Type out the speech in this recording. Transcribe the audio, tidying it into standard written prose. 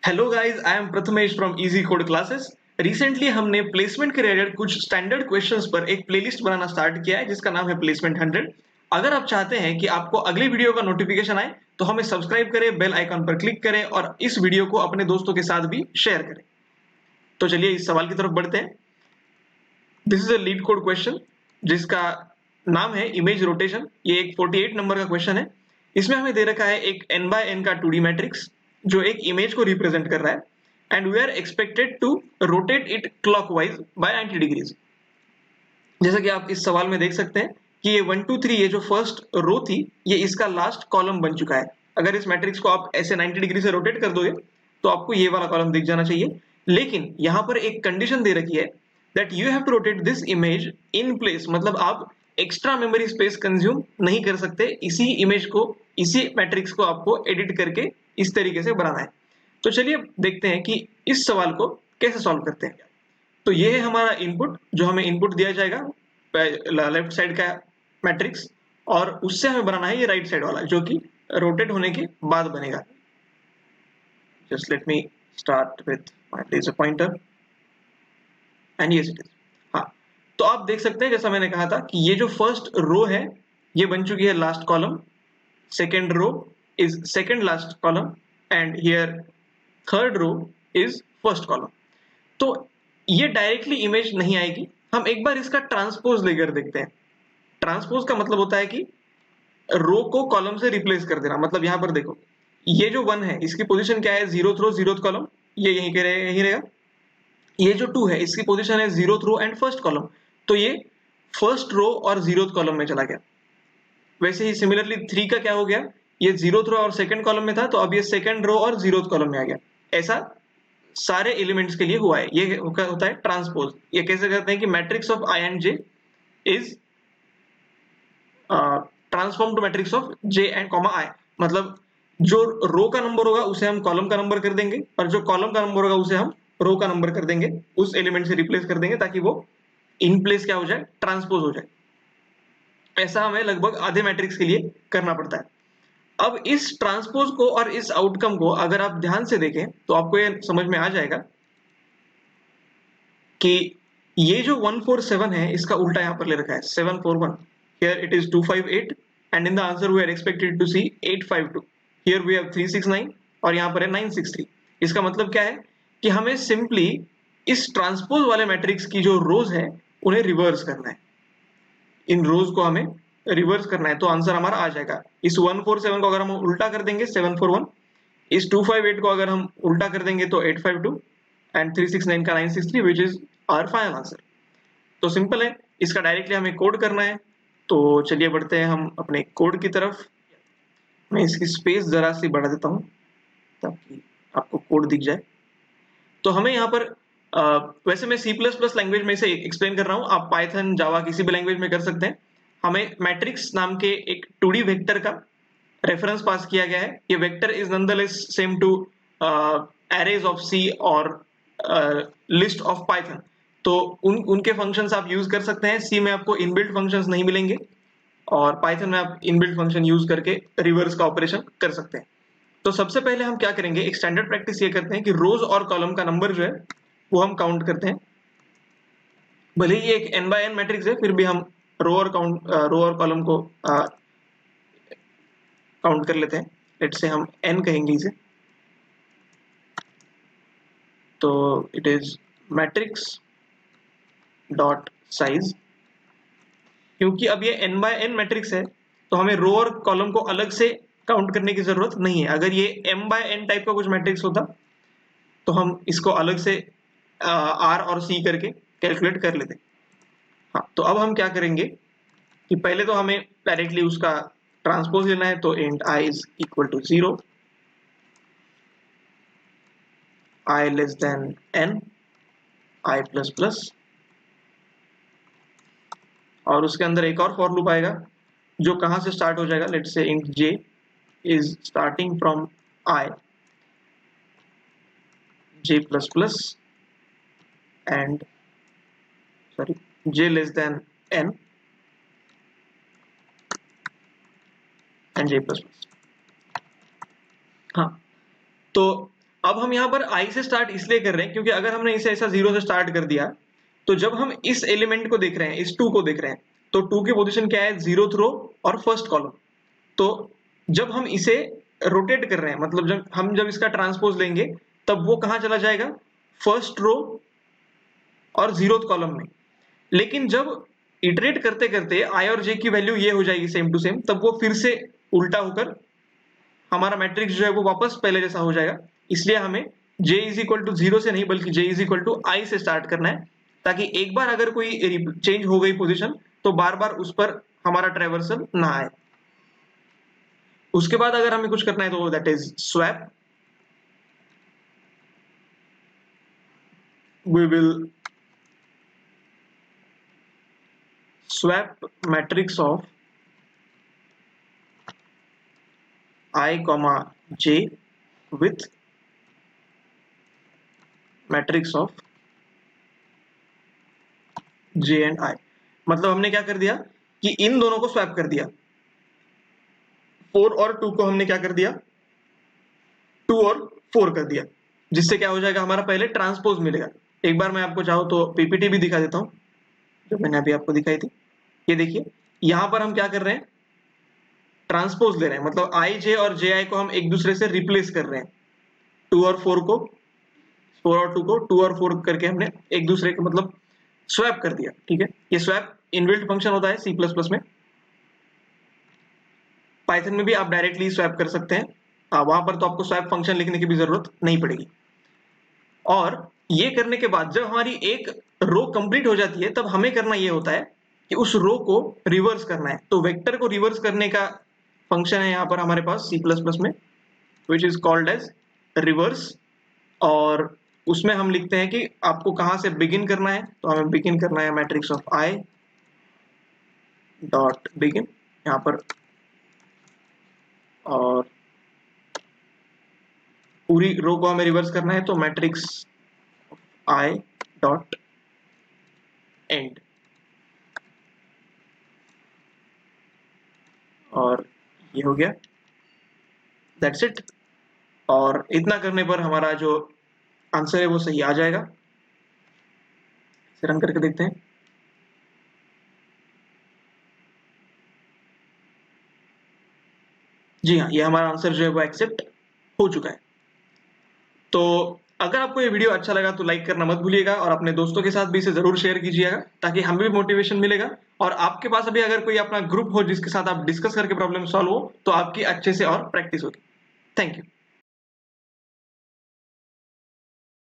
Hello guys, I am Prathamesh from easy code classes. Recently हमने placement के related कुछ standard questions पर एक प्लेलिस्ट बनाना स्टार्ट किया है जिसका नाम है प्लेसमेंट 100। अगर आप चाहते हैं कि आपको अगली वीडियो का नोटिफिकेशन आए तो हमें सब्सक्राइब करें, बेल आइकन पर क्लिक करें और इस वीडियो को अपने दोस्तों के साथ भी शेयर करें। तो चलिए इस सवाल की तरफ बढ़ते हैं। This is a leet code question जिसका नाम है इमेज रोटेशन। ये एक 48 नंबर का क्वेश्चन है। इसमें हमें दे रखा है एक n बाय n का 2D मैट्रिक्स जो एक इमेज को रिप्रेजेंट कर रहा है and we are expected to rotate it clockwise by 90 degrees. जैसा कि आप इस सवाल में देख सकते हैं कि ये 1 2 3 ये जो फर्स्ट रो थी ये इसका लास्ट कॉलम बन चुका है। अगर इस मैट्रिक्स को आप ऐसे 90 डिग्री से रोटेट कर दोगे तो आपको ये वाला कॉलम दिख जाना चाहिए। लेकिन यहां पर एक कंडीशन दे रखी है that you have to rotate this image in place, मतलब आप एक्स्ट्रा मेमोरी स्पेस कंज्यूम नहीं कर सकते। इसी इमेज को, इसी मैट्रिक्स को आपको एडिट करके इस तरीके से बनाना है। तो चलिए देखते हैं कि इस सवाल को कैसे सॉल्व करते हैं। तो ये है हमारा इनपुट, जो हमें इनपुट दिया जाएगा लेफ्ट साइड का मैट्रिक्स, और उससे हमें बनाना है ये राइट साइड वाला जो कि रोटेट होने के बाद बनेगा। Just let me start with my laser pointer and yes it is. हाँ, तो आप देख सकते हैं जैसा मैंने कहा था कि ये जो फर्स्ट रो है ये बन चुकी है last column, second row is second last column and here third row is first column. तो ये डायरेक्टली इमेज नहीं आएगी, हम एक बार इसका ट्रांसपोज लेकर देखते हैं। ट्रांसपोज का मतलब होता है कि रो को कॉलम से रिप्लेस कर देना। मतलब यहां पर देखो, ये जो 1 है इसकी पोजीशन क्या है, जीरोथ रो जीरोथ कॉलम, ये यहीं के रहेगा, यहीं रहेगा। ये जो 2 है इसकी पोजीशन है zeroth row and first column, तो ये फर्स्ट रो और जीरोथ कॉलम में चला गया। वैसे ही सिमिलरली 3 का क्या हो गया, ये जीरोथ रो और सेकंड कॉलम में था तो अब ये सेकंड रो और जीरोथ कॉलम में आ गया। ऐसा सारे एलिमेंट्स के लिए हुआ है। ये होता है ट्रांसपोज। ये कैसे करते हैं कि matrix of I and J is transform to matrix of J and comma I. मतलब जो रो का नंबर होगा उसे हम कॉलम का नंबर कर देंगे और जो कॉलम का नंबर होगा उसे हम रो का नंबर कर देंगे, उस एलिमेंट से रिप्लेस कर देंगे ताकि वो इन प्लेस क्या हो जाए, ट्रांसपोज हो जाए। ऐसा हमें लगभग आधे मैट्रिक्स के लिए करना पड़ता है। अब इस ट्रांसपोज को और इस आउटकम को अगर आप ध्यान से देखें तो आपको ये समझ में आ जाएगा कि ये जो 147 है इसका उल्टा यहां पर ले रखा है 741। Here it is 258 and in the answer we are expected to see 852. Here we have 369 और यहाँ पर है 963। इसका मतलब क्या है कि हमें सिंपली इस ट्रांसपोज वाले मैट्रिक्स की जो रोज है उन्हें रिवर्स करना है। इन रोज को हमें रिवर्स करना है तो आंसर हमारा आ जाएगा। इस 147 को अगर हम उल्टा कर देंगे 741, इस 258 को अगर हम उल्टा कर देंगे तो 852 एंड 369 का 963 which is our final answer. तो सिंपल है, इसका डायरेक्टली हमें कोड करना है। तो चलिए बढ़ते हैं हम अपने कोड की तरफ। मैं इसकी स्पेस जरा सी बढ़ा देता हूँ ताकि आपको कोड दिख जाए। तो हमें यहाँ पर वैसे मैं C++ लैंग्वेज में इसे एक्सप्लेन कर रहा हूँ, आप पाइथन जावा किसी भी लैंग्वेज में कर सकते हैं। हमें मैट्रिक्स नाम के एक 2D वेक्टर का रेफरेंस पास किया गया है। ये vector is nonetheless same to arrays of C और लिस्ट ऑफ पाइथन। तो उनके फंक्शंस आप यूज कर सकते हैं। सी में आपको इनबिल्ट फंक्शंस नहीं मिलेंगे और पाइथन में आप इनबिल्ट फंक्शन यूज करके रिवर्स का ऑपरेशन कर सकते हैं। तो सबसे पहले हम क्या करेंगे, एक स्टैंडर्ड प्रैक्टिस ये करते हैं कि रोज और कॉलम का नंबर जो है वो हम काउंट करते हैं। भले ही एक n बाय n मैट्रिक्स है फिर भी हम रो और कॉलम को काउंट कर लेते हैं। लेट्स से हम n कहेंगे इसे। तो it is matrix dot size. क्योंकि अब ये n बाय n मैट्रिक्स है तो हमें रो और कॉलम को अलग से काउंट करने की जरूरत नहीं है। अगर ये m बाय n टाइप का कुछ मैट्रिक्स होता तो हम इसको अलग से r और c करके कैलकुलेट कर लेते। हाँ, तो अब हम क्या करेंगे कि पहले तो हमें डायरेक्टली उसका ट्रांसपोज लेना है। तो int i is equal to 0, i less than n, i plus plus, और उसके अंदर एक और फॉर लूप आएगा जो कहां से स्टार्ट हो जाएगा। Let's say int j is starting from i, j plus plus and sorry j less than n and j plus plus. हाँ, तो अब हम यहाँ पर i से स्टार्ट इसलिए कर रहे हैं क्योंकि अगर हमने इसे ऐसा 0 से स्टार्ट कर दिया तो जब हम इस एलिमेंट को देख रहे हैं, इस 2 को देख रहे हैं, तो 2 की पोजीशन क्या है, 0th रो और फर्स्ट कॉलम। तो जब हम इसे रोटेट कर रहे हैं, मतलब जब इसका ट्रांसपोज लेंगे तब वो कहां चला जाएगा, फर्स्ट रो और 0th कॉलम में। लेकिन जब इटरेट करते करते i और j की वैल्यू ये हो जाएगी सेम टू सेम, तब वो फिर से उल्टा होकर हमारा मैट्रिक्स जो है वो वापस पहले जैसा हो जाएगा। इसलिए हमें j इज इक्वल टू 0 से नहीं बल्कि j is equal to i से स्टार्ट करना है, ताकि एक बार अगर कोई चेंज हो गई पोजीशन तो बार बार उस पर हमारा ट्रैवर्सल ना आए। उसके बाद अगर हमें कुछ करना है तो that is swap. We will swap matrix of i, j with matrix of j and i। मतलब हमने क्या कर दिया कि इन दोनों को स्वैप कर दिया, 4 और 2 को हमने क्या कर दिया, 2 और 4 कर दिया, जिससे क्या हो जाएगा, हमारा पहले ट्रांसपोज मिलेगा। एक बार मैं आपको चाहूं तो पीपीटी भी दिखा देता हूं जो मैंने अभी आपको दिखाई थी। ये देखिए यहां पर हम क्या कर रहे हैं, ट्रांसपोज ले रहे हैं, मतलब i, j और ji को हम एक दूसरे से रिप्लेस कर रहे हैं। 2 और 4 को, 4 और 2 को 2 और 4 करके हमने एक दूसरे को मतलब स्वैप कर दिया। ठीक है, ये स्वैप इनबिल्ट फंक्शन होता है C++ में। पाइथन में भी आप डायरेक्टली स्वैप कर सकते हैं, वहां पर तो आपको स्वैप फंक्शन लिखने की भी जरूरत नहीं पड़ेगी। और ये करने के बाद जब हमारी एक रो कंप्लीट हो जाती है तब हमें करना ये होता है कि उस रो को रिवर्स करना है। तो वेक्टर को रिवर्स करने का फंक्शन है यहाँ पर हमारे पास C++ में, which is called as reverse. और उसमें हम लिखते हैं कि आपको कहां से बिगिन करना है, तो हमें बिगिन करना है matrix of i dot begin यहाँ पर, और पूरी रो को हमें रिवर्स करना है तो मैट्रिक्स i डॉट एंड। और ये हो गया, दैट्स इट। और इतना करने पर हमारा जो आंसर है वो सही आ जाएगा। इसे रन करके देखते हैं। जी हाँ, ये हमारा आंसर जो है वो एक्सेप्ट हो चुका है। तो अगर आपको ये वीडियो अच्छा लगा तो लाइक करना मत भूलिएगा और अपने दोस्तों के साथ भी इसे जरूर शेयर कीजिएगा, ताकि हमें भी मोटिवेशन मिलेगा। और आपके पास अभी अगर कोई अपना ग्रुप हो जिसके साथ आप डिस्कस करके प्रॉब्लम सॉल्व हो तो आपकी अच्छे से और प्रैक्टिस होगी। Thank you.